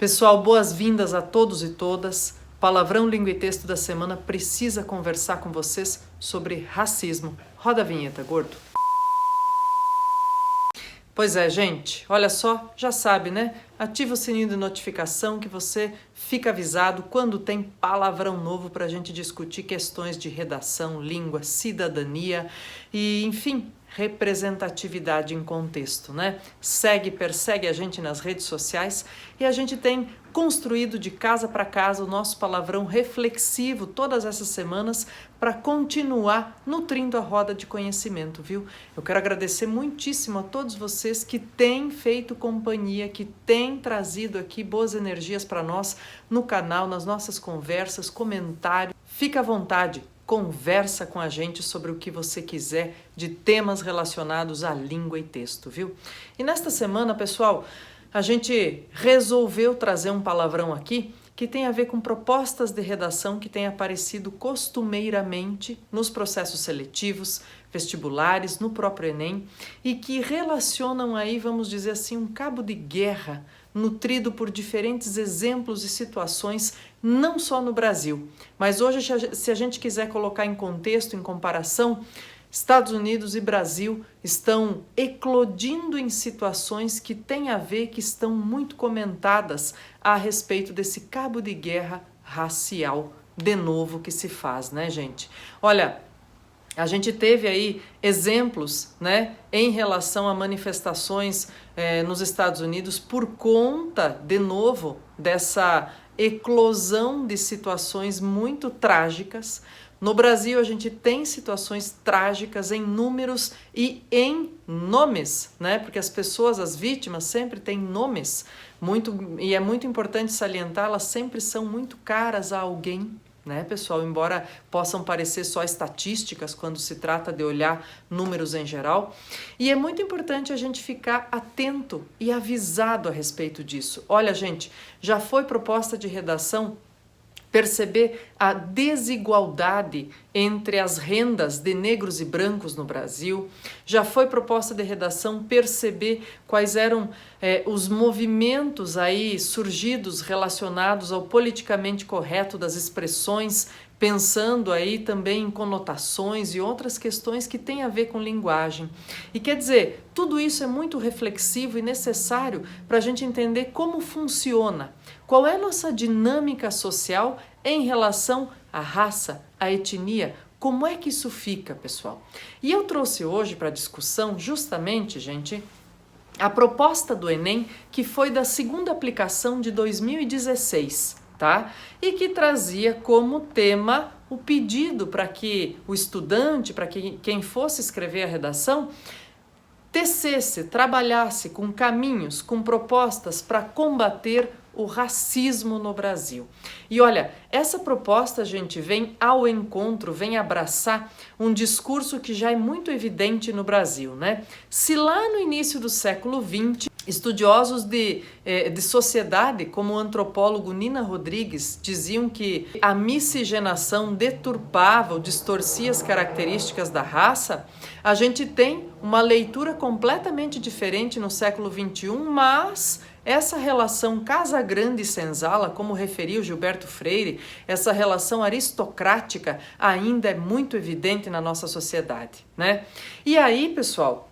Pessoal, boas-vindas a todos e todas. Palavrão, Língua e Texto da semana precisa conversar com vocês sobre racismo. Roda a vinheta, gordo. Pois é, gente, olha só, já sabe, né? Ativa o sininho de notificação que você fica avisado quando tem palavrão novo para a gente discutir questões de redação, língua, cidadania e, enfim, representatividade em contexto, né? Persegue a gente nas redes sociais e a gente tem construído de casa para casa o nosso palavrão reflexivo todas essas semanas para continuar nutrindo a roda de conhecimento, viu? Eu quero agradecer muitíssimo a todos vocês que têm feito companhia, que têm trazido aqui boas energias para nós no canal, nas nossas conversas, comentários. Fica à vontade. Conversa com a gente sobre o que você quiser de temas relacionados à língua e texto, viu? E nesta semana, pessoal, a gente resolveu trazer um palavrão aqui que tem a ver com propostas de redação que têm aparecido costumeiramente nos processos seletivos, vestibulares, no próprio Enem e que relacionam aí, vamos dizer assim, um cabo de guerra nutrido por diferentes exemplos e situações, não só no Brasil. Mas hoje, se a gente quiser colocar em contexto, em comparação, Estados Unidos e Brasil estão eclodindo em situações que têm a ver, que estão muito comentadas a respeito desse cabo de guerra racial de novo que se faz, né, gente? Olha, a gente teve aí exemplos, né, em relação a manifestações nos Estados Unidos por conta, de novo, dessa eclosão de situações muito trágicas. No Brasil, a gente tem situações trágicas em números e em nomes, né? Porque as pessoas, as vítimas, sempre têm nomes, e é muito importante salientar, elas sempre são muito caras a alguém, né, pessoal? Embora possam parecer só estatísticas quando se trata de olhar números em geral. E é muito importante a gente ficar atento e avisado a respeito disso. Olha, gente, já foi proposta de redação perceber a desigualdade entre as rendas de negros e brancos no Brasil. Já foi proposta de redação perceber quais eram os movimentos aí surgidos relacionados ao politicamente correto das expressões, pensando aí também em conotações e outras questões que têm a ver com linguagem. E quer dizer, tudo isso é muito reflexivo e necessário para a gente entender como funciona, qual é a nossa dinâmica social em relação à raça, à etnia, como é que isso fica, pessoal? E eu trouxe hoje para discussão justamente, gente, a proposta do Enem, que foi da segunda aplicação de 2016. Tá? E que trazia como tema o pedido para que o estudante, para que quem fosse escrever a redação, tecesse, trabalhasse com caminhos, com propostas para combater o racismo no Brasil. E olha, essa proposta, gente, vem ao encontro, vem abraçar um discurso que já é muito evidente no Brasil, né? Se lá no início do século XX, estudiosos de sociedade, como o antropólogo Nina Rodrigues, diziam que a miscigenação deturpava ou distorcia as características da raça, a gente tem uma leitura completamente diferente no século XXI, mas essa relação Casa Grande e Senzala, como referiu Gilberto Freire, essa relação aristocrática ainda é muito evidente na nossa sociedade, né? E aí, pessoal,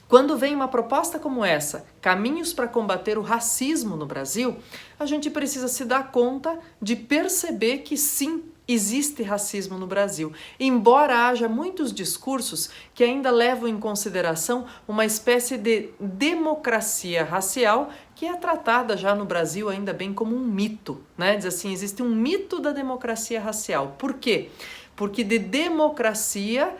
quando vem uma proposta como essa, caminhos para combater o racismo no Brasil, a gente precisa se dar conta de perceber que sim, existe racismo no Brasil, embora haja muitos discursos que ainda levam em consideração uma espécie de democracia racial que é tratada já no Brasil ainda bem como um mito, né? Diz assim, existe um mito da democracia racial. Por quê? Porque de democracia,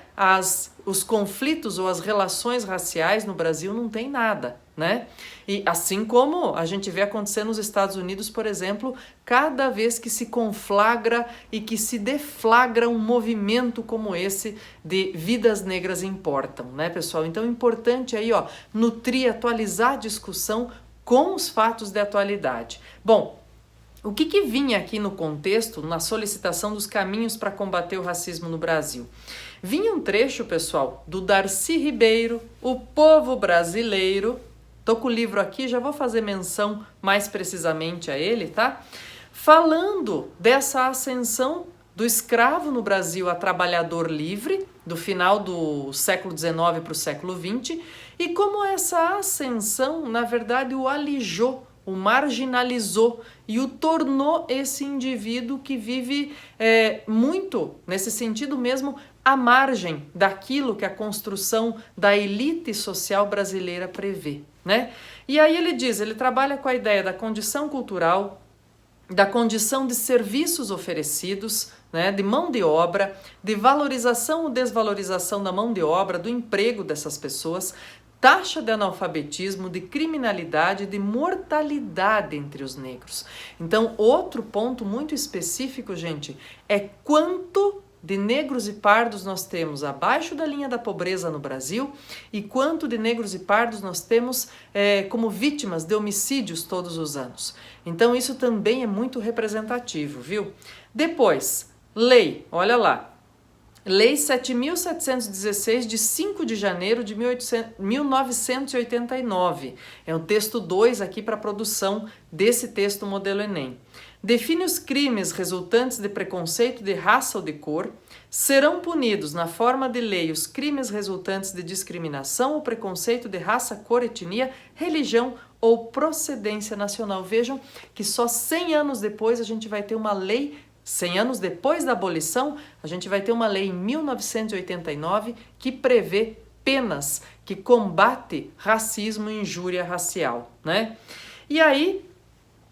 os conflitos ou as relações raciais no Brasil não tem nada, né? E assim como a gente vê acontecer nos Estados Unidos, por exemplo, cada vez que se conflagra e que se deflagra um movimento como esse de vidas negras importam, né, pessoal? Então é importante aí, ó, nutrir, atualizar a discussão com os fatos de atualidade. Bom, o que vinha aqui no contexto, na solicitação dos caminhos para combater o racismo no Brasil? Vinha um trecho, pessoal, do Darcy Ribeiro, O Povo Brasileiro, Tô com o livro aqui, já vou fazer menção mais precisamente a ele, tá? Falando dessa ascensão do escravo no Brasil a trabalhador livre, do final do século XIX para o século XX, e como essa ascensão, na verdade, o alijou, o marginalizou e o tornou esse indivíduo que vive muito, nesse sentido mesmo, à margem daquilo que a construção da elite social brasileira prevê, né? E aí ele trabalha com a ideia da condição cultural, da condição de serviços oferecidos, né, de mão de obra, de valorização ou desvalorização da mão de obra, do emprego dessas pessoas, taxa de analfabetismo, de criminalidade, de mortalidade entre os negros. Então, outro ponto muito específico, gente, é quanto de negros e pardos nós temos abaixo da linha da pobreza no Brasil e quanto de negros e pardos nós temos como vítimas de homicídios todos os anos. Então isso também é muito representativo, viu? Depois, lei, olha lá. Lei 7.716, de 5 de janeiro de 1989. É o texto 2 aqui para a produção desse texto modelo Enem. Define os crimes resultantes de preconceito de raça ou de cor. Serão punidos na forma de lei os crimes resultantes de discriminação ou preconceito de raça, cor, etnia, religião ou procedência nacional. Vejam que só 100 anos depois a gente vai ter uma lei. 100 anos depois da abolição, a gente vai ter uma lei em 1989 que prevê penas que combate racismo e injúria racial, né? E aí,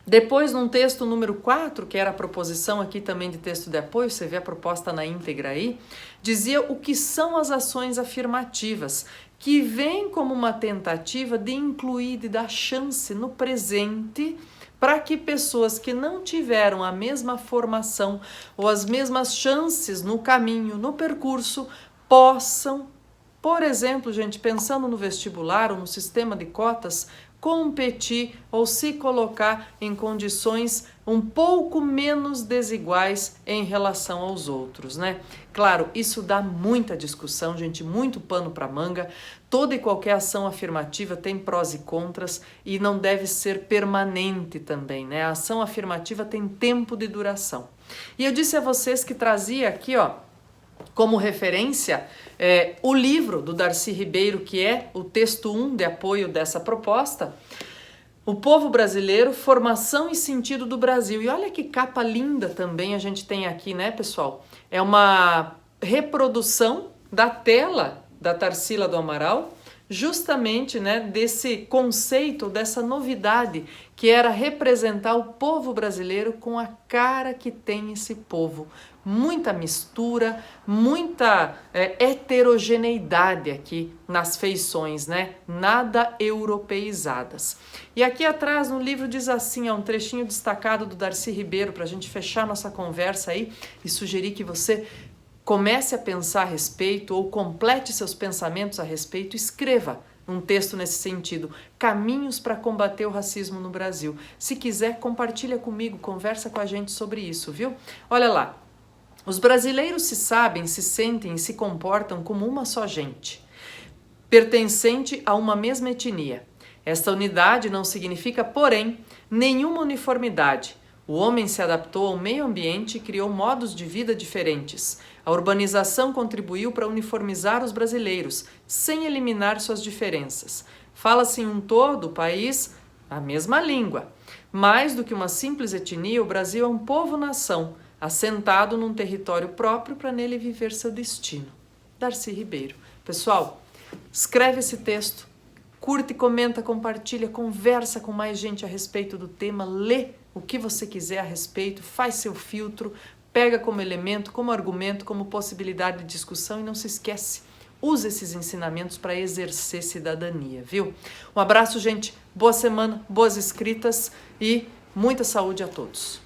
depois num texto número 4, que era a proposição aqui também de texto de apoio, você vê a proposta na íntegra aí, dizia o que são as ações afirmativas, que vem como uma tentativa de incluir, de dar chance no presente para que pessoas que não tiveram a mesma formação ou as mesmas chances no caminho, no percurso, possam, por exemplo, gente, pensando no vestibular ou no sistema de cotas, competir ou se colocar em condições um pouco menos desiguais em relação aos outros, né? Claro, isso dá muita discussão, gente, muito pano para manga. Toda e qualquer ação afirmativa tem prós e contras e não deve ser permanente também, né? A ação afirmativa tem tempo de duração. E eu disse a vocês que trazia aqui, ó, como referência, o livro do Darcy Ribeiro, que é o texto 1 de apoio dessa proposta, O Povo Brasileiro, Formação e Sentido do Brasil. E olha que capa linda também a gente tem aqui, né, pessoal? É uma reprodução da tela da Tarsila do Amaral, justamente, né, desse conceito, dessa novidade, que era representar o povo brasileiro com a cara que tem esse povo. Muita mistura, muita heterogeneidade aqui nas feições, né? Nada europeizadas. E aqui atrás no livro diz assim, um trechinho destacado do Darcy Ribeiro para a gente fechar nossa conversa aí e sugerir que você comece a pensar a respeito ou complete seus pensamentos a respeito, escreva um texto nesse sentido, caminhos para combater o racismo no Brasil. Se quiser, compartilha comigo, conversa com a gente sobre isso, viu? Olha lá, os brasileiros se sabem, se sentem e se comportam como uma só gente, pertencente a uma mesma etnia. Esta unidade não significa, porém, nenhuma uniformidade. O homem se adaptou ao meio ambiente e criou modos de vida diferentes. A urbanização contribuiu para uniformizar os brasileiros, sem eliminar suas diferenças. Fala-se em um todo o país a mesma língua. Mais do que uma simples etnia, o Brasil é um povo-nação, assentado num território próprio para nele viver seu destino. Darcy Ribeiro. Pessoal, escreve esse texto, curte, comenta, compartilha, conversa com mais gente a respeito do tema, lê o que você quiser a respeito, faz seu filtro, pega como elemento, como argumento, como possibilidade de discussão e não se esquece, use esses ensinamentos para exercer cidadania, viu? Um abraço, gente, boa semana, boas escritas e muita saúde a todos.